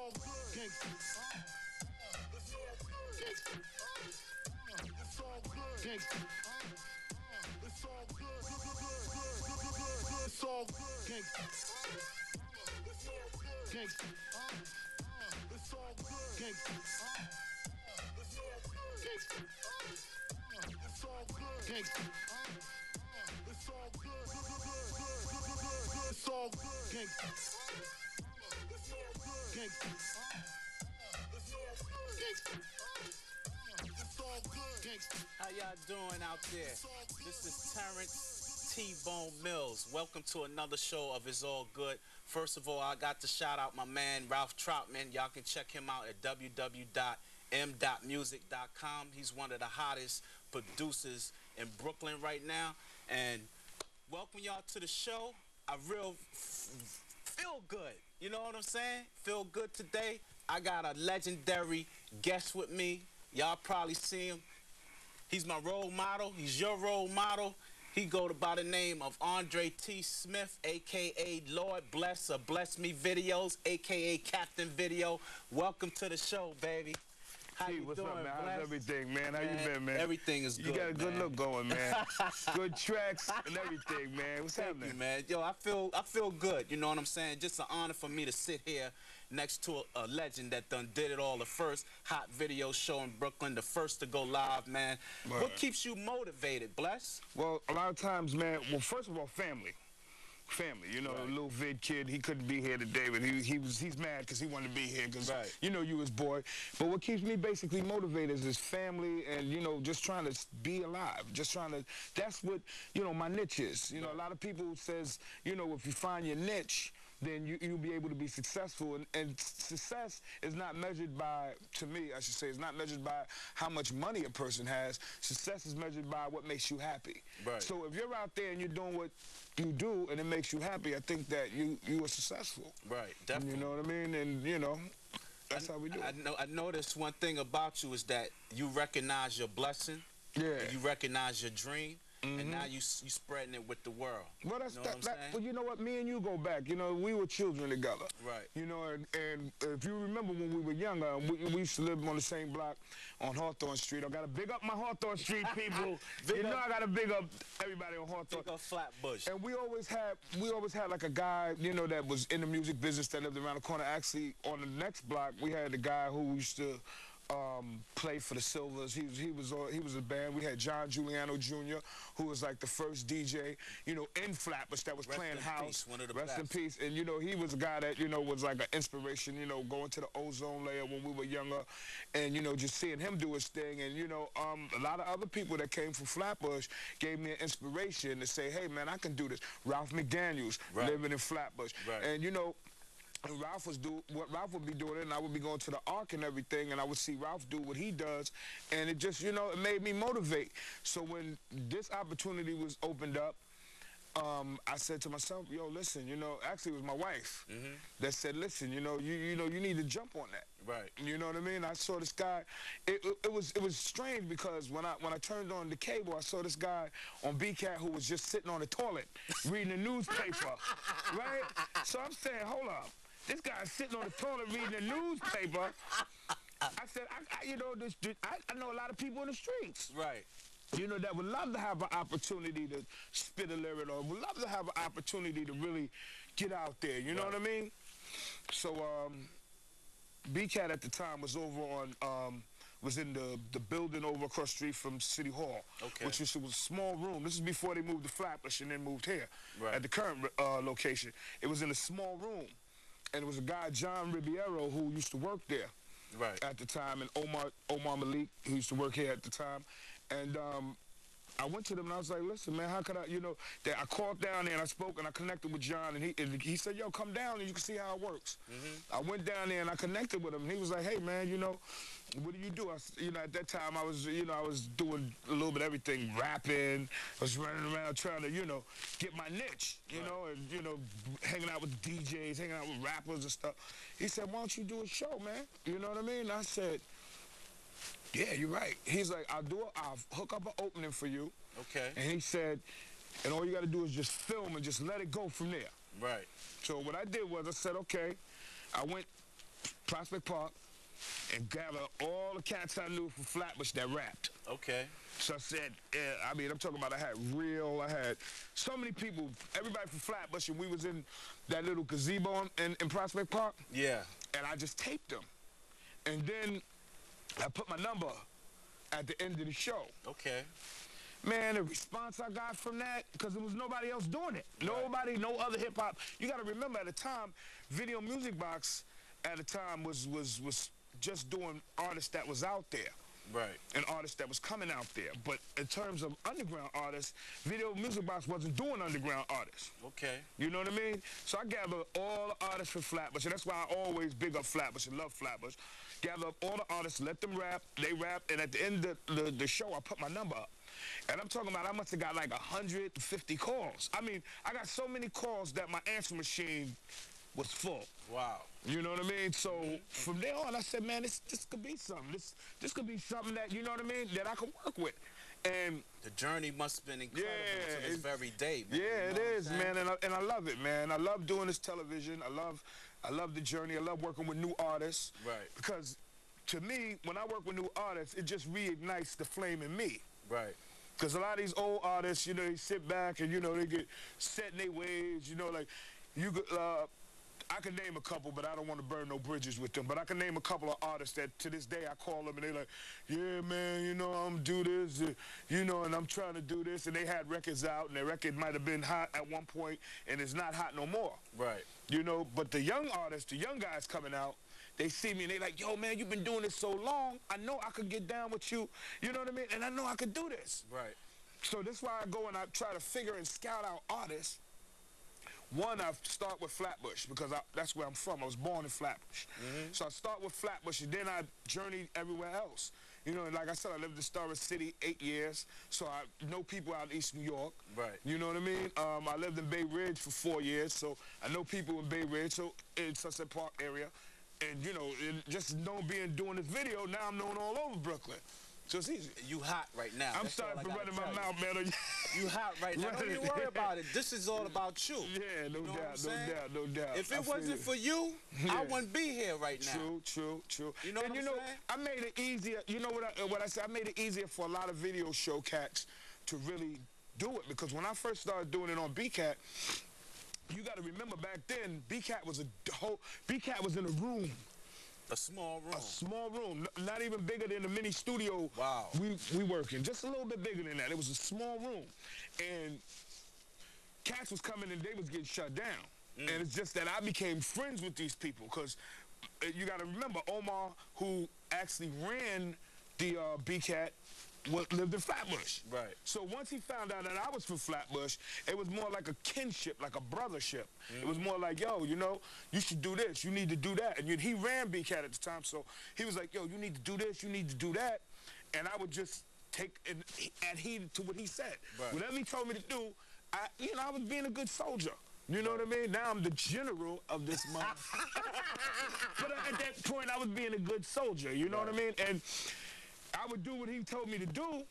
all good. Gangsta. It's all good. Gangsta. It's all good. Gangsta. It's all good. It's all good. Gangsta. It's all good. Gangsta. It's all good. Gangsta. It's all good. Gangsta. It's all good. Gangsta. It's all good. It's all good. Gangsta. It's all good. Gangsta. It's all good. Gangsta. It's all good. Gangsta. How y'all doing out there? This is Terrence T-Bone Mills. Welcome to another show of It's All Good. First of all, I got to shout out my man Ralph Troutman. Y'all can check him out at www.m.music.com. He's one of the hottest producers in Brooklyn right now. And welcome y'all to the show. I feel good. You know what I'm saying? Feel good today. I got a legendary guest with me. Y'all probably see him. He's my role model. He's your role model. He go by the name of Andre T. Smith, a.k.a. Lord Bless or Bless Me Videos, a.k.a. Captain Video. Welcome to the show, baby. How you what's doing, up, man? Bless? How's everything, man? How you been, man? Everything is good, You got a good man. look going, man. Good tracks and everything, man. What's Thank happening? you, man. Yo, I feel good. You know what I'm saying? Just an honor for me to sit here next to a legend that done did it all. The first hot video show in Brooklyn, the first to go live, man. Right. What keeps you motivated, Bless? Well, a lot of times, man, well, first of all, family. Family, you know, Right. a little vid kid, he couldn't be here today, but he's mad because he wanted to be here because, Right. you know, you his boy. But what keeps me basically motivated is family and, you know, just trying to be alive, just trying to, that's what, you know, my niche is. You know, a lot of people says, you know, if you find your niche, then you'll be able to be successful. And success is not measured by, to me, I should say, it's not measured by how much money a person has. Success is measured by what makes you happy. Right. So if you're out there and you're doing what you do and it makes you happy, I think that you are successful. Right, definitely. You know what I mean? And, you know, that's how we do it. I noticed one thing about you is that you recognize your blessing. Yeah. You recognize your dream. And now you spreading it with the world. Well, that's you know what I'm saying? well, you know what? Me and you go back. You know, we were children together. Right. You know, and if you remember when we were younger, we used to live on the same block on Hawthorne Street. I got to big up my Hawthorne Street people. You know, I got to big up everybody on Hawthorne. Big up Flatbush. And we always had like a guy, you know, that was in the music business that lived around the corner. Actually, on the next block, we had the guy who used to play for the Silvers. He was a band. We had John Giuliano Jr., who was like the first DJ, you know, in Flatbush that was playing house. Peace, one of the Rest best. in peace. And you know, he was a guy that, you know, was like an inspiration, you know, going to the ozone layer when we were younger, and you know, just seeing him do his thing. And you know, a lot of other people that came from Flatbush gave me an inspiration to say, hey man, I can do this. Ralph McDaniels, living in Flatbush. Right. And you know, and Ralph what Ralph would be doing, and I would be going to the Ark and everything, and I would see Ralph do what he does, and it just, you know, it made me motivate. So when this opportunity was opened up, I said to myself, yo, listen, you know, actually it was my wife that said, listen, you know, you need to jump on that. Right. You know what I mean? I saw this guy. It was strange because when I turned on the cable, I saw this guy on BCAT who was just sitting on the toilet reading the newspaper, right? So I'm saying, hold up. This guy's sitting on the toilet reading the newspaper. I said, you know, I know a lot of people in the streets. Right. You know, that would love to have an opportunity to spit a lyric or would love to have an opportunity to really get out there. You know what I mean? So, BCAT at the time was over on, was in the building over across the street from City Hall, which was a small room. This is before they moved to Flatbush and then moved here at the current location. It was in a small room. And it was a guy, John Ribeiro, who used to work there at the time, and Omar Malik, who used to work here at the time. And I went to them and I was like, listen, man, how could I, you know, I called down there and I spoke and I connected with John, and he said, yo, come down and you can see how it works. I went down there and I connected with him, and he was like, hey, man, you know, what do you do? You know, at that time I was, you know, I was doing a little bit of everything, rapping, I was running around trying to, you know, get my niche, you know, and, you know, hanging out with DJs, hanging out with rappers and stuff. He said, why don't you do a show, man? You know what I mean? And I said, yeah, you're right. He's like, I'll hook up an opening for you. Okay. And he said, and all you got to do is just film and just let it go from there. Right. So what I did was I said, okay, I went Prospect Park, and gather all the cats I knew from Flatbush that rapped. Okay. So I said, I mean, I'm talking about I had so many people, everybody from Flatbush, and we was in that little gazebo in Prospect Park. Yeah. And I just taped them. And then I put my number at the end of the show. Okay. Man, the response I got from that, because there was nobody else doing it. Right. Nobody, no other hip-hop. You got to remember, at the time, Video Music Box at the time was just doing artists that was out there. Right. And artists that was coming out there. But in terms of underground artists, Video Music Box wasn't doing underground artists. Okay. You know what I mean? So I gather all the artists from Flatbush, and that's why I always big up Flatbush and love Flatbush. Gather up all the artists, let them rap, they rap, and at the end of the show, I put my number up. And I'm talking about I must have got like 150 calls. I mean, I got so many calls that my answer machine was full. Wow. You know what I mean? So from there on, I said, man, this could be something. This could be something that, you know what I mean, that I could work with. And the journey must have been incredible to this very day, man. Yeah, it is, man, and I love it, man. I love doing this television. I love the journey. I love working with new artists. Right. Because to me, when I work with new artists, it just reignites the flame in me. Right. Because a lot of these old artists, you know, they sit back and, you know, they get set in their ways, you know, like, you could, I can name a couple, but I don't want to burn no bridges with them. But I can name a couple of artists that to this day I call them and they're like, yeah, man, you know, I'm do this, you know, and I'm trying to do this. And they had records out, and their record might have been hot at one point, and it's not hot no more. Right. You know, but the young artists, the young guys coming out, they see me and they like, yo, man, you've been doing this so long. I know I could get down with you. You know what I mean? And I know I could do this. Right. So that's why I go and I try to figure and scout out artists. One, I start with Flatbush because that's where I'm from. I was born in Flatbush. So I start with Flatbush, and then I journeyed everywhere else. You know, and like I said, I lived in Star City 8 years, so I know people out in East New York. Right. You know what I mean? I lived in Bay Ridge for 4 years, so I know people in Bay Ridge, so in Sunset Park area. And, you know, just doing this video, now I'm known all over Brooklyn. So it's easy. You hot right now. I'm starting to run in my mouth, man. You hot right now. Don't even worry about it. This is all about you. Yeah, no doubt, no doubt. If it wasn't for you, I wouldn't be here right now. True. You know what I'm saying? I made it easier. You know what I said? I made it easier for a lot of video show cats to really do it, because when I first started doing it on BCAT, you got to remember back then, BCAT was in a room. A small room. A small room, not even bigger than the mini studio. Wow. We working, just a little bit bigger than that. It was a small room, and cats was coming and they was getting shut down. And it's just that I became friends with these people, because you got to remember, Omar, who actually ran the BCAT, lived in Flatbush. Right. So once he found out that I was from Flatbush, it was more like a kinship, like a brothership. It was more like, yo, you know, you should do this, you need to do that. And he ran BCAT at the time, so he was like, yo, you need to do this, you need to do that. And I would just take and adhere to what he said. Right. Whatever he told me to do, I was being a good soldier. You know what I mean? Now I'm the general of this month. But at that point, I was being a good soldier. You know what I mean? And I would do what he told me to do,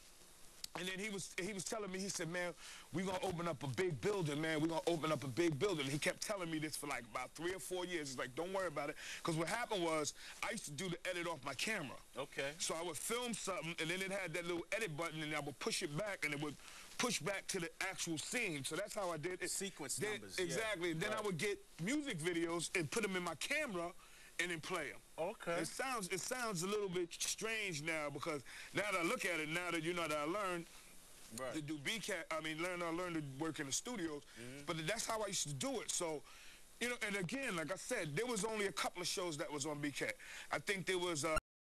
and then he was telling me, he said, man, we're going to open up a big building, man. We're going to open up a big building. He kept telling me this for like about 3 or 4 years. He's like, don't worry about it. Because what happened was, I used to do the edit off my camera. Okay. So I would film something, and then it had that little edit button, and I would push it back, and it would push back to the actual scene. So that's how I did it. Sequence numbers. Exactly. Yeah. Then I would get music videos and put them in my camera and then play them. Okay. It sounds a little bit strange now, because now that I look at it, now that you know that I learned to do BCAT, I learned to work in the studios, but that's how I used to do it. So, you know, and again, like I said, there was only a couple of shows that was on BCAT. I think there was